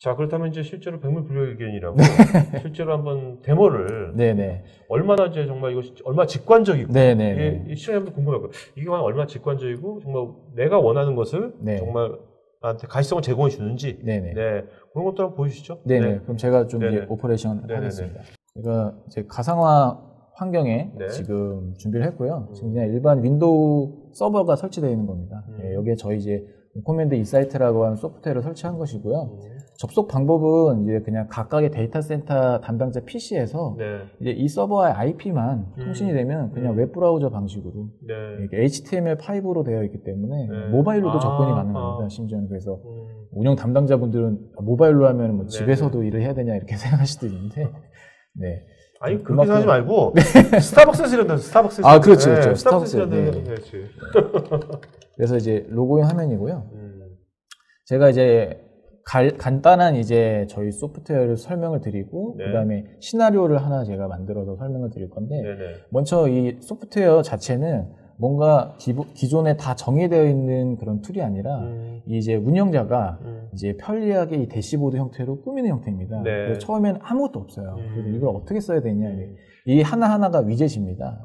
자, 그렇다면 이제 실제로 백물불여의견이라고 실제로 한번 데모를 네네. 얼마나 이제 정말 이거 얼마 직관적이고 네네네. 이게 시청자분들 궁금할 거예요. 이게 얼마나 직관적이고 정말 내가 원하는 것을 네. 정말 나한테 가시성을 제공해 주는지 네네. 네, 그런 것도 한번 보여주시죠. 네네. 네. 그럼 제가 좀 이제 오퍼레이션 하겠습니다. 제가 이제 가상화 환경에 지금 준비를 했고요. 지금 그냥 일반 윈도우 서버가 설치되어 있는 겁니다. 네, 여기에 저희 이제 코맨드 이사이트라고 하는 소프트웨어를 설치한 것이고요. 접속 방법은 이제 그냥 각각의 데이터 센터 담당자 PC에서 이제 이 서버의 IP만 통신이 되면 그냥 웹브라우저 방식으로 HTML5로 되어 있기 때문에 모바일로도 접근이 가능합니다. 심지어는 그래서 운영 담당자분들은 모바일로 하면 뭐 집에서도 일을 해야 되냐 이렇게 생각할 수도 있는데 네. 아니 그렇게 생각하지 말고 스타벅스에서 일한다. 스타벅스에서. 아 그렇죠, 그렇죠. 스타벅스에서 일한다. 그래서 이제 로그인 화면이고요. 제가 이제 간단한 이제 저희 소프트웨어를 설명을 드리고 그다음에 시나리오를 하나 제가 만들어서 설명을 드릴 건데 먼저 이 소프트웨어 자체는 뭔가 기존에 다 정의되어 있는 그런 툴이 아니라 이제 운영자가 이제 편리하게 이 대시보드 형태로 꾸미는 형태입니다. 그래서 처음에는 아무것도 없어요. 그래서 이걸 어떻게 써야 되냐. 이 하나하나가 위젯입니다.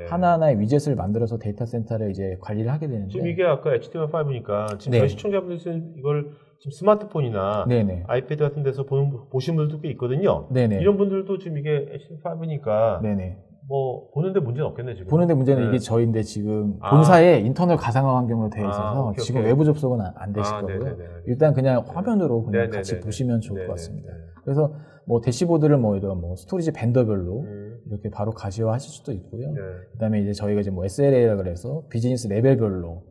하나하나의 위젯을 만들어서 데이터 센터를 이제 관리를 하게 되는데 지금 이게 아까 HTML5니까 지금 저희 시청자분들은 이걸 지금 스마트폰이나 아이패드 같은 데서 보신 분들도 꽤 있거든요. 이런 분들도 지금 이게 HTML5니까 뭐 보는데 문제는 없겠네 지금. 보는데 문제는 이게 저희인데 지금 본사에 인터널 가상화 환경으로 되어 있어서 지금 외부 접속은 안 되실 거고요. 일단 그냥 화면으로 그냥 같이 보시면 좋을 것 같습니다. 그래서 뭐 대시보드를 뭐 이런 뭐 스토리지 밴더별로 이렇게 바로 가시화하실 수도 있고요. 그다음에 이제 저희가 이제 뭐 SLA라 그래서 비즈니스 레벨별로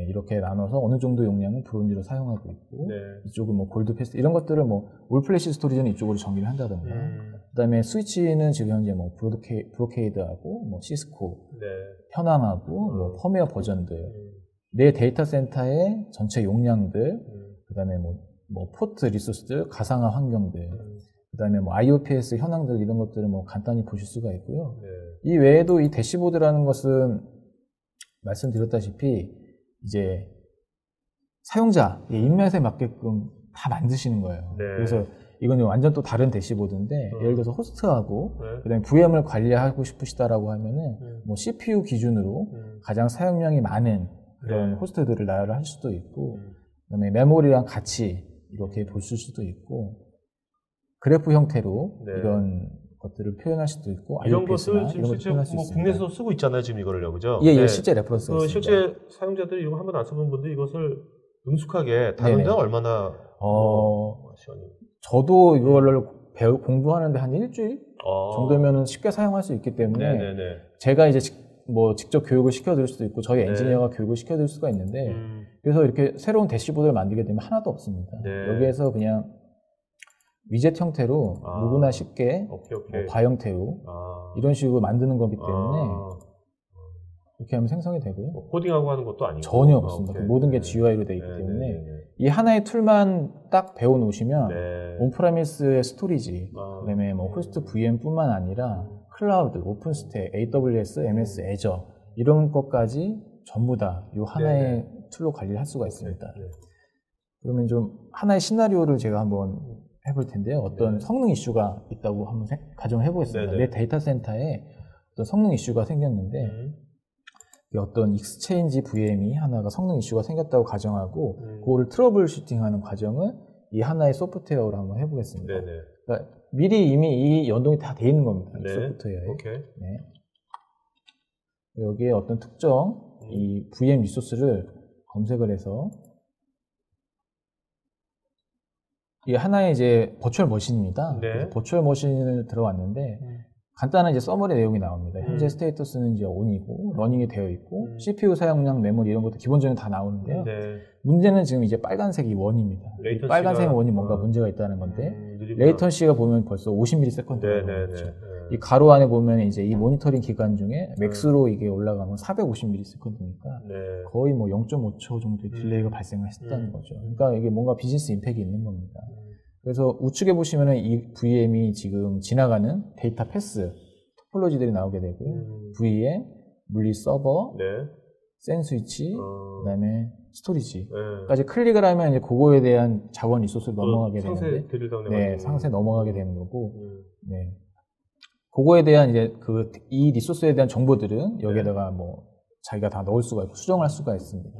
이렇게 나눠서 어느 정도 용량은 브론즈로 사용하고 있고 이쪽은 뭐 골드 패스 이런 것들을 뭐 올플래시 스토리지는 이쪽으로 정리를 한다던가 그다음에 스위치는 지금 현재 뭐 브로케이드하고 뭐 시스코 현황하고 뭐 펌웨어 버전들 내 데이터 센터의 전체 용량들 그다음에 뭐 포트 리소스들 가상화 환경들 그다음에 뭐 IOPS 현황들 이런 것들을 뭐 간단히 보실 수가 있고요. 이 외에도 이 대시보드라는 것은 말씀드렸다시피 이제 사용자의 입맛에 맞게끔 다 만드시는 거예요. 그래서 이거는 완전 또 다른 대시보드인데 예를 들어서 호스트하고 그다음에 VM을 관리하고 싶으시다라고 하면은 뭐 CPU 기준으로 가장 사용량이 많은 그런 호스트들을 나열을 할 수도 있고 그다음에 메모리랑 같이 이렇게 보실 수도 있고 그래프 형태로 이런 것들을 표현할 수도 있고 이런 것을 지금 실제 뭐 국내에서 쓰고 있잖아요. 지금 이거를요, 그죠? 예, 실제 레퍼런스가 있습니다. 실제 사용자들이 이런 거 한 번도 안 써본 분들이 이것을 능숙하게 다룬 데는 얼마나 시간이? 저도 이거를 공부하는데 한 일주일 정도면은 쉽게 사용할 수 있기 때문에 제가 이제 직접 교육을 시켜드릴 수도 있고 저희 엔지니어가 교육을 시켜드릴 수가 있는데 그래서 이렇게 새로운 대시보드를 만들게 되면 하나도 없습니다. 여기에서 그냥 위젯 형태로 누구나 쉽게 뭐 바 형태로 이런 식으로 만드는 거기 때문에 이렇게 하면 생성이 되고요. 뭐 코딩하고 하는 것도 아니고 전혀 없습니다. 모든 게 GUI로 되어 있기 때문에 이 하나의 툴만 딱 배워놓으시면 온프라미스의 스토리지 그다음에 뭐 호스트 VM뿐만 아니라 클라우드, 오픈스택, AWS, MS, 애저 이런 것까지 전부 다 이 하나의 툴로 관리를 할 수가 있습니다. 그러면 좀 하나의 시나리오를 제가 한번 해볼 텐데요. 어떤 성능 이슈가 있다고 한번 가정을 해보겠습니다. 내 데이터 센터에 어떤 성능 이슈가 생겼는데 어떤 익스체인지 VM이 하나가 성능 이슈가 생겼다고 가정하고 그거를 트러블 슈팅하는 과정을 이 하나의 소프트웨어로 한번 해보겠습니다. 그러니까 미리 이미 이 연동이 다 돼 있는 겁니다. 이 소프트웨어에. 여기에 어떤 특정 이 VM 리소스를 검색을 해서 이게 하나의 이제 버추얼 머신입니다. 버추얼 머신을 들어왔는데 간단한 이제 서머리 내용이 나옵니다. 현재 스테이터스는 이제 ON이고 러닝이 되어 있고 CPU 사용량, 메모리 이런 것도 기본적으로 다 나오는데요. 문제는 지금 이제 빨간색이 원입니다. 빨간색 원이 뭔가 문제가 있다는 건데 레이턴시가 보면 벌써 50ms라고 나오죠. 이 가로 안에 보면 이제 이 모니터링 기간 중에 맥스로 이게 올라가면 450ms니까 거의 뭐 0.5초 정도의 딜레이가 발생했다는 거죠. 그러니까 이게 뭔가 비즈니스 임팩이 있는 겁니다. 그래서 우측에 보시면은 이 VM이 지금 지나가는 데이터 패스 토폴로지들이 나오게 되고요. VM, 물리 서버, 센 스위치, 그다음에 스토리지까지 클릭을 하면 이제 그거에 대한 자원 리소스를 넘어가게 되는데, 네, 상세 넘어가게 되는 거고, 네. 그거에 대한 이제 이 리소스에 대한 정보들은 여기에다가 뭐 자기가 다 넣을 수가 있고 수정할 수가 있습니다.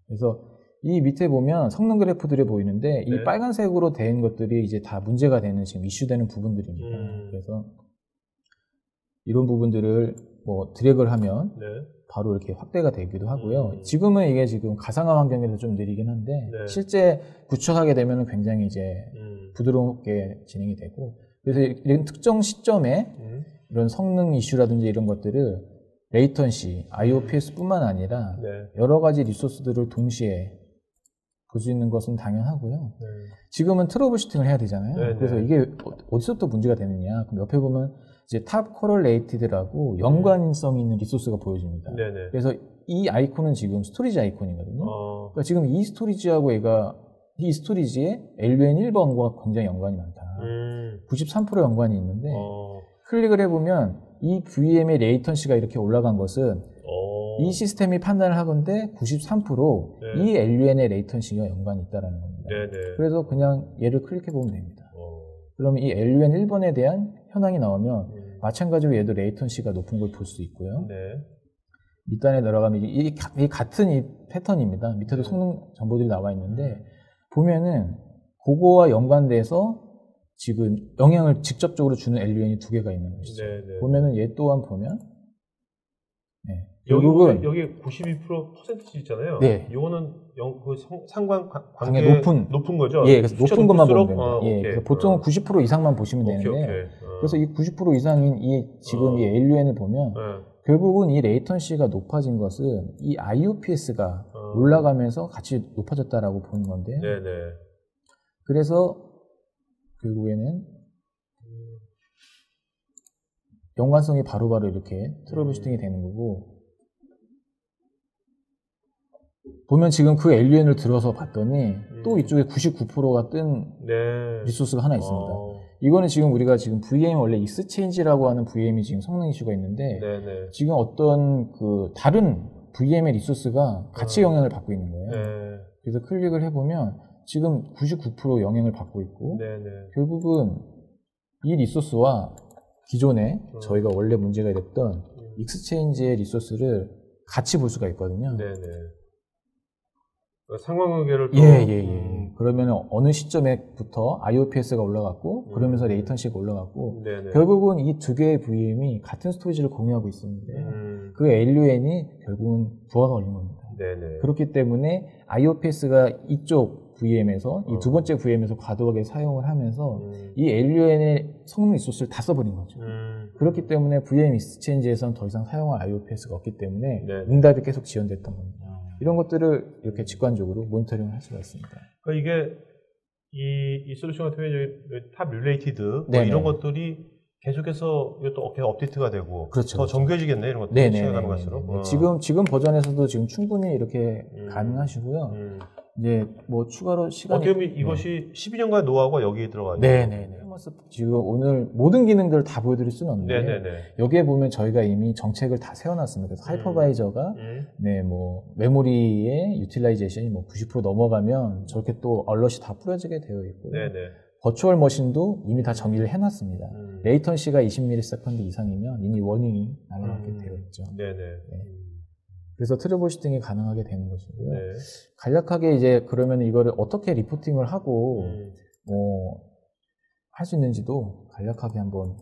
그래서 이 밑에 보면 성능 그래프들이 보이는데 이 빨간색으로 된 것들이 이제 다 문제가 되는 지금 이슈되는 부분들입니다. 그래서 이런 부분들을 뭐 드래그를 하면 바로 이렇게 확대가 되기도 하고요. 지금은 이게 지금 가상화 환경에서 좀 느리긴 한데 실제 구축하게 되면 굉장히 이제 부드럽게 진행이 되고, 그래서 이런 특정 시점에 이런 성능 이슈라든지 이런 것들을 레이턴시, IOPS뿐만 아니라 여러 가지 리소스들을 동시에 볼 수 있는 것은 당연하고요. 지금은 트러블 슈팅을 해야 되잖아요. 그래서 이게 어디서부터 문제가 되느냐. 그럼 옆에 보면 이제 탑 코럴레이티드라고 연관성 있는 리소스가 보여집니다. 그래서 이 아이콘은 지금 스토리지 아이콘이거든요. 그러니까 지금 이 스토리지하고 이 스토리지에 LUN 1번과 굉장히 연관이 많다. 93% 연관이 있는데 클릭을 해보면 이 VM의 레이턴시가 이렇게 올라간 것은 이 시스템이 판단을 하건데 93% 이 LUN의 레이턴시가 연관이 있다는 겁니다. 그래서 그냥 얘를 클릭해보면 됩니다. 그러면 이 LUN 1번에 대한 현황이 나오면 마찬가지로 얘도 레이턴시가 높은 걸 볼 수 있고요. 밑단에 들어가면 이 같은 이 패턴입니다. 밑에도 성능 정보들이 나와 있는데 보면은 그거와 연관돼서 지금 영향을 직접적으로 주는 LUN이 두 개가 있는 것이죠. 보면은 얘 또한 보면 여기 92%지 있잖아요. 이거는 상관 관계 높은 거죠. 예, 그래서 높은 것만 보면 됩니다. 그래서 보통은 90% 이상만 보시면 되는데, 그래서 이 90% 이상인 지금 이 LUN을 보면 결국은 이 레이턴시가 높아진 것은 이 IOPS가 올라가면서 같이 높아졌다라고 보는 건데, 그래서 결국에는 연관성이 바로바로 이렇게 트러블 슈팅이 되는 거고, 보면 지금 그 LUN을 들어서 봤더니 또 이쪽에 99%가 뜬 리소스가 하나 있습니다. 이거는 지금 우리가 지금 VM이 원래 익스체인지라고 하는 VM이 지금 성능 이슈가 있는데 지금 어떤 다른 VM의 리소스가 같이 영향을 받고 있는 거예요. 그래서 클릭을 해보면 지금 99% 영향을 받고 있고 결국은 이 리소스와 기존에 저희가 원래 문제가 됐던 익스체인지의 리소스를 같이 볼 수가 있거든요. 상관관계를 그러면 어느 시점에부터 IOPS가 올라갔고 그러면서 레이턴시가 올라갔고 결국은 이 두 개의 VM이 같은 스토리지를 공유하고 있었는데 그 LUN이 결국은 부하가 걸린 겁니다. 그렇기 때문에 IOPS가 이쪽 VM에서 이 두 번째 VM에서 과도하게 사용을 하면서 이 LUN의 성능 리소스를 다 써버린 거죠. 그렇기 때문에 VM 익스체인지에서는 더 이상 사용할 IOPS가 없기 때문에 응답이 계속 지연됐던 겁니다. 이런 것들을 이렇게 직관적으로 모니터링을 할 수가 있습니다. 그러니까 이게 이 솔루션 같은 경우에 탑 릴레이티드 뭐 이런 것들이 계속해서 이것도 계속 업데이트가 되고 더 정교해지겠네 이런 것들 시간 가는 갈수록. 지금 버전에서도 지금 충분히 이렇게 가능하시고요. 이제 뭐 추가로 시간이 어떻게 보면 이것이 12년간 노하우가 여기에 들어가 있는 지금 오늘 모든 기능들을 다 보여드릴 수는 없는데 여기에 보면 저희가 이미 정책을 다 세워놨습니다. 그래서 하이퍼바이저가 뭐 메모리의 유틸라이제이션이 뭐 90% 넘어가면 저렇게 또 얼럿이 다 뿌려지게 되어 있고요. 버추얼 머신도 이미 다 정의를 해놨습니다. 레이턴시가 20ms 이상이면 이미 워닝이 날아가게 되어 있죠. 그래서 트러블 슈팅이 가능하게 되는 것이고요. 간략하게 이제 그러면 이거를 어떻게 리포팅을 하고 할 수 있는지도 간략하게 한번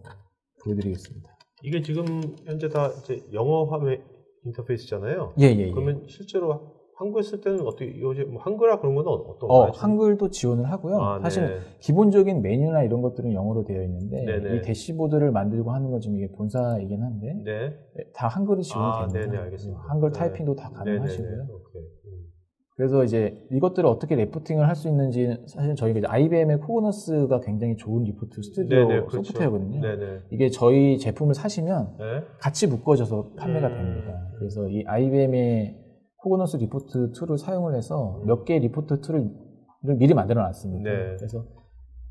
보여드리겠습니다. 이게 지금 현재 다 이제 영어 화면 인터페이스잖아요. 그러면 실제로 한국에 쓸 때는 어떻게 이제 뭐 한글화 그런 건 어떤가요? 한글도 지원을 하고요. 사실 기본적인 메뉴나 이런 것들은 영어로 되어 있는데 이 대시보드를 만들고 하는 건 지금 이게 본사이긴 한데 다 한글이 지원이 됩니다. 알겠습니다. 한글 타이핑도 다 가능하시고요. 그래서 이제 이것들을 어떻게 리포팅을 할 수 있는지 사실 저희가 이제 IBM의 코그너스가 굉장히 좋은 리포트 스튜디오 소프트웨어거든요. 이게 저희 제품을 사시면 같이 묶어져서 판매가 됩니다. 그래서 이 IBM의 코그너스 리포트 툴을 사용을 해서 몇 개의 리포트 툴을 미리 만들어 놨습니다. 그래서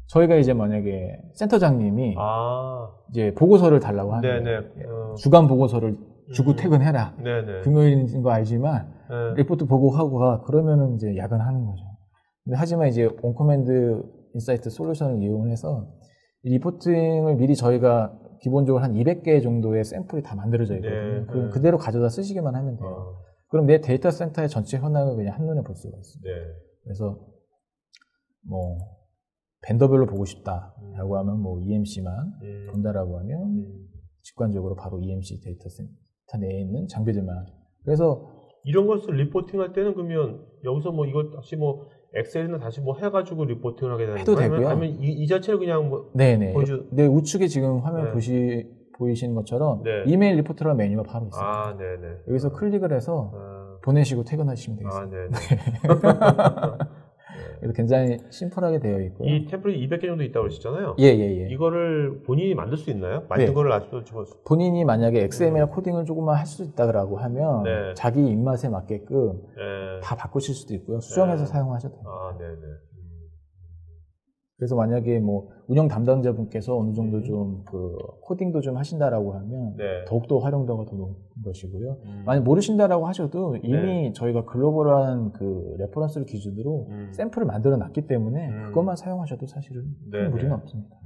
저희가 이제 만약에 센터장님이 이제 보고서를 달라고 하면 주간 보고서를 주고 퇴근해라. 네네. 금요일인 거 알지만 리포트 보고 하고 가. 그러면은 이제 야근하는 거죠. 근데 하지만 이제 온커맨드 인사이트 솔루션을 이용해서 리포팅을 미리 저희가 기본적으로 한 200개 정도의 샘플이 다 만들어져 있거든요. 네. 그대로 가져다 쓰시기만 하면 돼요. 그럼 내 데이터 센터의 전체 현황을 그냥 한눈에 볼 수가 있습니다. 네. 그래서 뭐 벤더별로 보고 싶다라고 하면 뭐 EMC만 본다라고 하면 직관적으로 바로 EMC 데이터 센터 내에 있는 장비들만. 그래서 이런 것을 리포팅할 때는 그러면 여기서 뭐 이걸 다시 뭐 엑셀이나 다시 뭐 해가지고 리포팅을 하게 되는 해도 되고요. 아니면 이 자체를 그냥 뭐 보여주. 네, 우측에 지금 화면 보이시는 것처럼 이메일 리포트라는 메뉴가 바로 있습니다. 네네. 여기서 클릭을 해서 보내시고 퇴근하시면 되겠습니다. 그래서 굉장히 심플하게 되어 있고요. 이 템플릿 200개 정도 있다고 그러셨잖아요. 예. 이거를 본인이 만들 수 있나요? 만든 거를 아직도 본인이 만약에 XML 코딩을 조금만 할 수 있다고 하면 자기 입맛에 맞게끔 다 바꾸실 수도 있고요. 수정해서 사용하셔도 됩니다. 네네. 그래서 만약에 뭐 운영 담당자분께서 어느 정도 좀 그 코딩도 좀 하신다라고 하면 더욱더 활용도가 더 높은 것이고요. 만약 모르신다라고 하셔도 이미 저희가 글로벌한 그 레퍼런스를 기준으로 샘플을 만들어 놨기 때문에 그것만 사용하셔도 사실은 큰 무리는 없습니다.